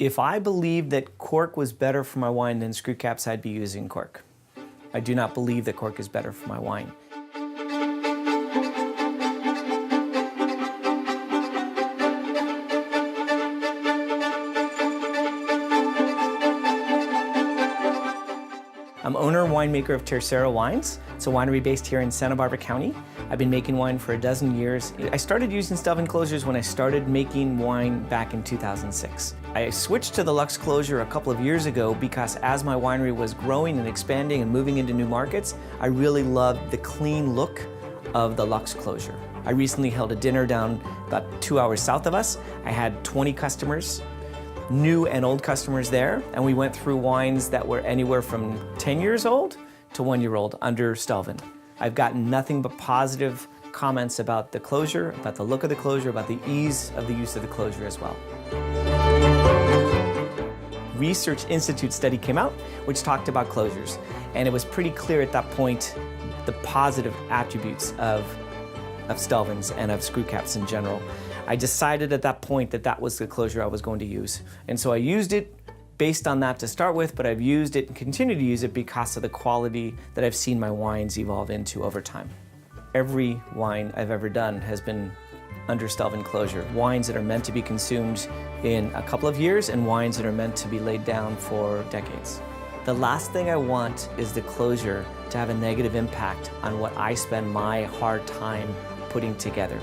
If I believed that cork was better for my wine than screw caps, I'd be using cork. I do not believe that cork is better for my wine. I'm owner and winemaker of Tercero Wines. It's a winery based here in Santa Barbara County. I've been making wine for a dozen years. I started using STELVIN closures when I started making wine back in 2006. I switched to the Lux closure a couple of years ago because as my winery was growing and expanding and moving into new markets, I really loved the clean look of the Lux closure. I recently held a dinner down about 2 hours south of us. I had 20 customers, new and old customers there, and we went through wines that were anywhere from 10 years old to 1 year old under STELVIN. I've gotten nothing but positive comments about the closure, about the look of the closure, about the ease of the use of the closure as well. Research Institute study came out which talked about closures, and it was pretty clear at that point the positive attributes of STELVINs and of screw caps in general. I decided at that point that that was the closure I was going to use. And so I used it based on that to start with, but I've used it and continue to use it because of the quality that I've seen my wines evolve into over time. Every wine I've ever done has been under STELVIN closure. Wines that are meant to be consumed in a couple of years and wines that are meant to be laid down for decades. The last thing I want is the closure to have a negative impact on what I spend my hard time putting together.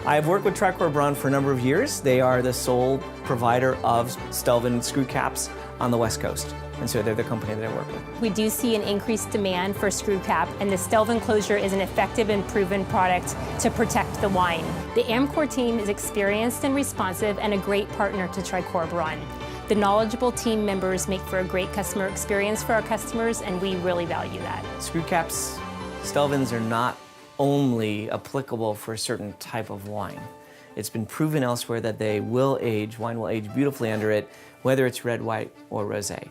I've worked with Tercero Wines for a number of years. They are the sole provider of STELVIN screw caps on the West Coast, and so they're the company that I work with. We do see an increased demand for screw cap, and the STELVIN closure is an effective and proven product to protect the wine. The Amcor team is experienced and responsive and a great partner to Tercero Wines. The knowledgeable team members make for a great customer experience for our customers, and we really value that. Screw caps, STELVINs are not only applicable for a certain type of wine. It's been proven elsewhere that they will age, wine will age beautifully under it, whether it's red, white, or rosé.